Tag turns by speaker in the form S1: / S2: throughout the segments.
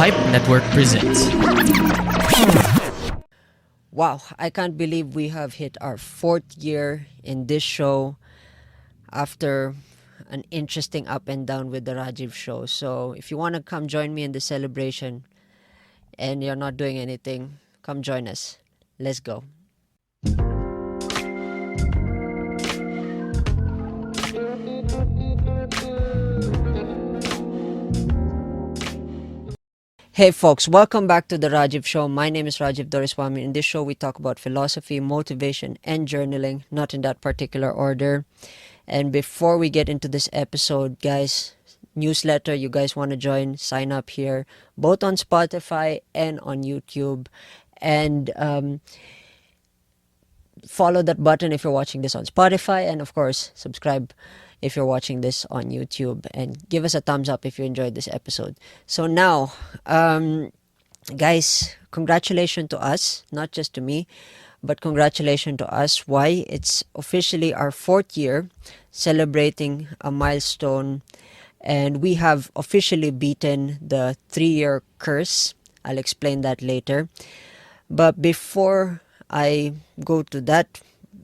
S1: Hype Network presents.
S2: Wow, I can't believe we have hit our 4th year in this show after an interesting up and down with the Rajiv show. So if you want to come join me in the celebration and you're not doing anything, come join us. Let's go. Hey folks, welcome back to the Rajiv Show. My name is Rajiv Doriswamy. In this show, we talk about philosophy, motivation, and journaling, not in that particular order. And before we get into this episode, guys, newsletter, you guys want to join, sign up here, both on Spotify and on YouTube. And follow that button if you're watching this on Spotify. And of course, subscribe if you're watching this on YouTube, and give us a thumbs up if you enjoyed this episode. So now, guys, congratulations to us, not just to me, but congratulations to us. Why? It's officially our 4th year celebrating a milestone, and we have officially beaten the 3-year curse. I'll explain that later. But before I go to that,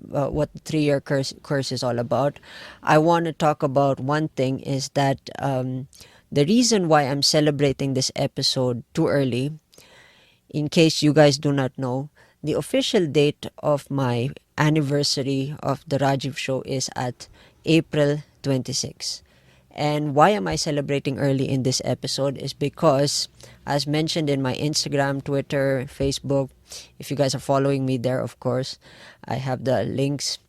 S2: what the 3-year curse is all about, I want to talk about one thing, is that the reason why I'm celebrating this episode too early, in case you guys do not know, the official date of my anniversary of the Rajiv show is at April 26. And why am I celebrating early in this episode is because, as mentioned in my Instagram, Twitter, Facebook, if you guys are following me there, of course, I have the links.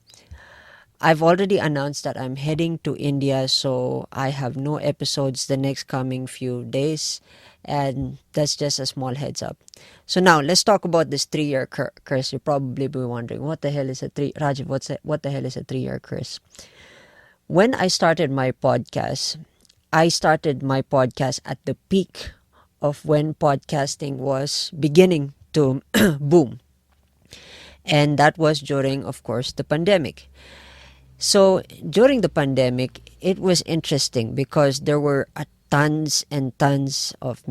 S2: I've already announced that I'm heading to India, so I have no episodes the next coming few days, and that's just a small heads up. So now let's talk about this 3-year curse. You'll probably be wondering, what the hell is Rajiv? What the hell is a 3-year curse? When I started my podcast at the peak of when podcasting was beginning to boom. And that was during, of course, the pandemic. So during the pandemic, it was interesting because there were tons and tons of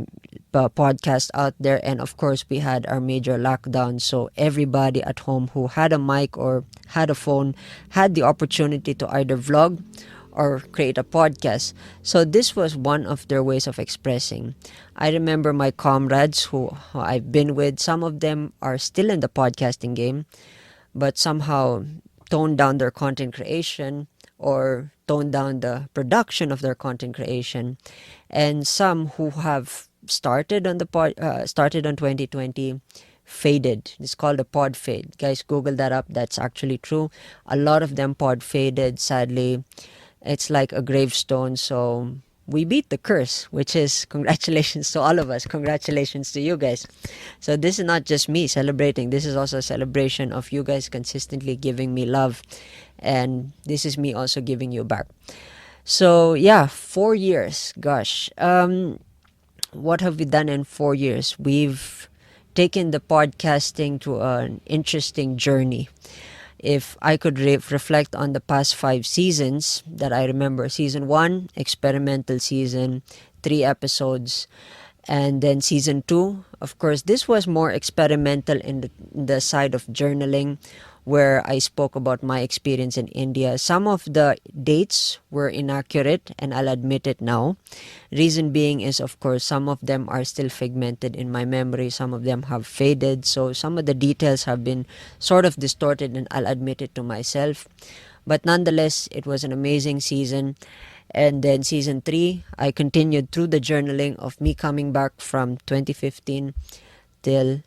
S2: podcasts out there. And of course, we had our major lockdown. So everybody at home who had a mic or had a phone had the opportunity to either vlog or create a podcast. So this was one of their ways of expressing. I remember my comrades who I've been with, some of them are still in the podcasting game, but somehow toned down their content creation or toned down the production of their content creation. And some who have started on 2020 faded. It's called a pod fade. Guys, Google that up. That's actually true. A lot of them pod faded, sadly. It's like a gravestone. So we beat the curse, which is congratulations to all of us. Congratulations to you guys. So this is not just me celebrating. This is also a celebration of you guys consistently giving me love. And this is me also giving you back. So yeah, 4 years. Gosh. What have we done in 4 years? We've taken the podcasting to an interesting journey. If I could reflect on the past 5 seasons that I remember, season 1, experimental season, 3 episodes, and then season 2, of course, this was more experimental in the side of journaling, where I spoke about my experience in India. Some of the dates were inaccurate, and I'll admit it now. Reason being is, of course, some of them are still fragmented in my memory. Some of them have faded. So some of the details have been sort of distorted, and I'll admit it to myself. But nonetheless, it was an amazing season. And then season 3, I continued through the journaling of me coming back from 2015 till,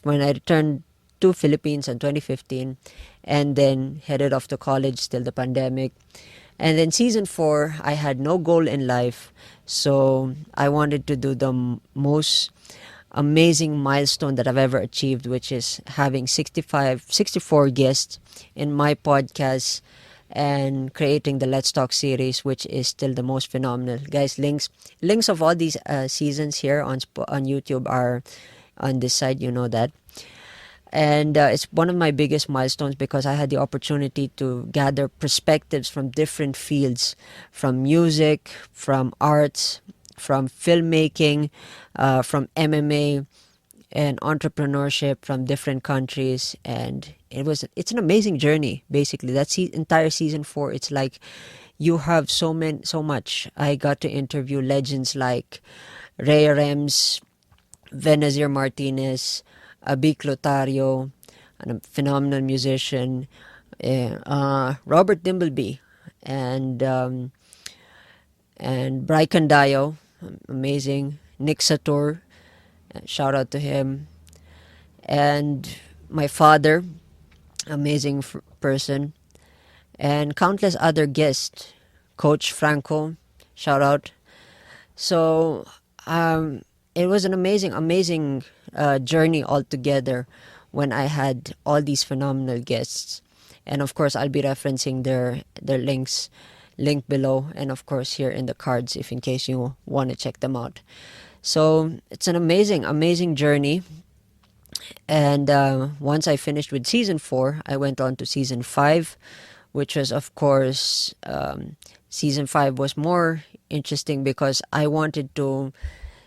S2: when I returned to Philippines in 2015, and then headed off to college till the pandemic. And then season 4, I had no goal in life, so I wanted to do the most amazing milestone that I've ever achieved, which is having 64 guests in my podcast and creating the Let's Talk series, which is still the most phenomenal. Guys, links of all these seasons here on YouTube are on this side, you know that. And it's one of my biggest milestones because I had the opportunity to gather perspectives from different fields, from music, from arts, from filmmaking, from MMA and entrepreneurship from different countries. And it's an amazing journey. Basically, that's the entire season 4. It's like you have so much. I got to interview legends like Ray Rems, Venazir Martinez, Abik Lotario, a phenomenal musician, Robert Dimbleby, and Bry Candayo, amazing. Nick Sator, shout out to him, and my father, amazing person, and countless other guests. Coach Franco, shout out. So it was an amazing journey altogether when I had all these phenomenal guests. And of course, I'll be referencing their links, link below, and of course here in the cards if in case you want to check them out. So it's an amazing journey. And once I finished with season 4, I went on to season 5, which was, of course, season 5 was more interesting because I wanted to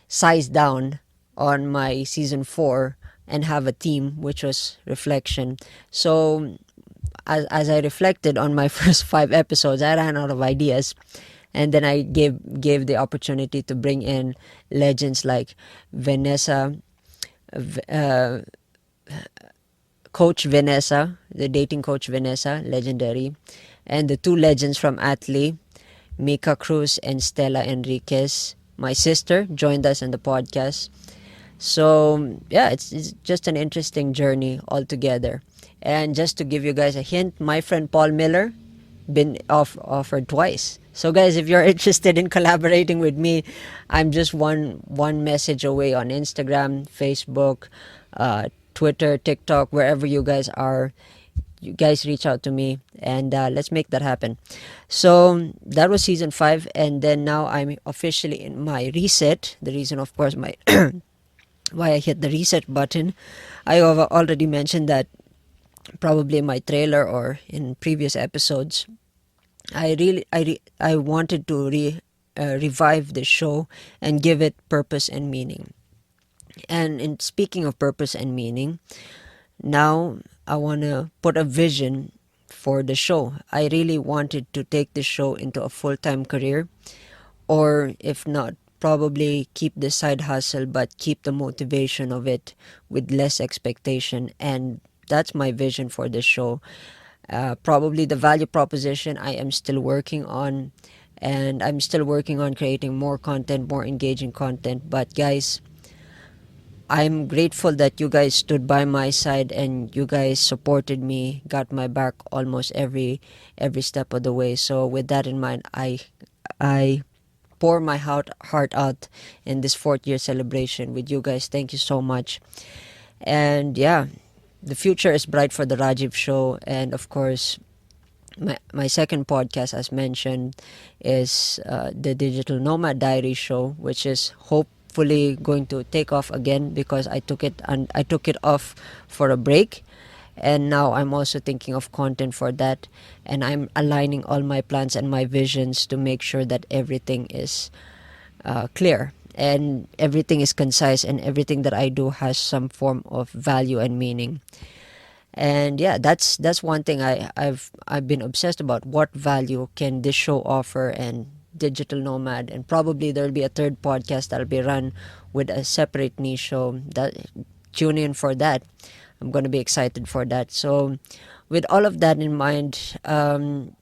S2: size down on my season 4 and have a theme, which was reflection. So as I reflected on my first 5 episodes, I ran out of ideas. And then I gave the opportunity to bring in legends like Vanessa, uh, Coach Vanessa, the dating coach Vanessa, legendary, and the 2 legends from Atlee, Mika Cruz and Stella Enriquez. My sister joined us in the podcast. So yeah, it's just an interesting journey altogether. And just to give you guys a hint, my friend Paul Miller been offered twice. So guys, if you're interested in collaborating with me, I'm just one message away on Instagram, Facebook, Twitter, TikTok, wherever you guys are. You guys reach out to me and let's make that happen. So that was season 5, and then now I'm officially in my reset. The reason, of course, my why I hit the reset button, I have already mentioned that probably in my trailer or in previous episodes. I wanted to revive the show and give it purpose and meaning. And in speaking of purpose and meaning, now I want to put a vision for the show. I really wanted to take the show into a full-time career, or if not, probably keep the side hustle but keep the motivation of it with less expectation. And that's my vision for the show. Probably the value proposition I am still working on, and I'm still working on creating more content, more engaging content. But guys, I'm grateful that you guys stood by my side and you guys supported me, got my back almost every step of the way. So with that in mind, I pour my heart out in this 4th year celebration with you guys. Thank you so much. And yeah, the future is bright for the Rajiv show. And of course, my second podcast, as mentioned, is the Digital Nomad Diary show, which is hopefully going to take off again because I took it off for a break. And now I'm also thinking of content for that, and I'm aligning all my plans and my visions to make sure that everything is clear and everything is concise and everything that I do has some form of value and meaning. And yeah, that's one thing I've been obsessed about. What value can this show offer, and Digital Nomad, and probably there'll be a third podcast that'll be run with a separate niche show. That tune in for that. I'm going to be excited for that. So with all of that in mind, I'm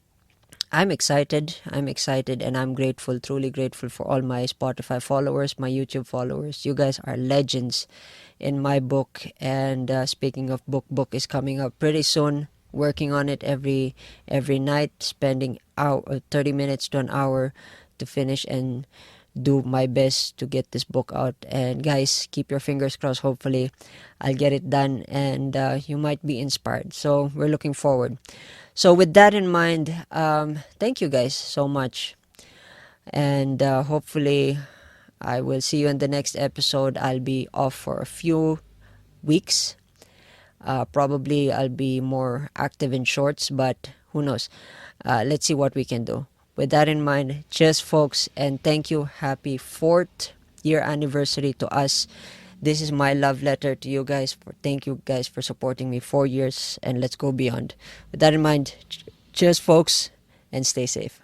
S2: excited, and I'm grateful, truly grateful for all my Spotify followers, my YouTube followers. You guys are legends in my book. And speaking of book is coming up pretty soon. Working on it every night, spending 30 minutes to an hour to finish and do my best to get this book out. And guys, keep your fingers crossed. Hopefully I'll get it done, and you might be inspired. So we're looking forward. So with that in mind, thank you guys so much, and hopefully I will see you in the next episode. I'll be off for a few weeks. Probably I'll be more active in shorts, but who knows. Let's see what we can do. With that in mind, just folks, and thank you. Happy 4th year anniversary to us. This is my love letter to you guys. Thank you guys for supporting me 4 years, and let's go beyond. With that in mind, cheers, folks, and stay safe.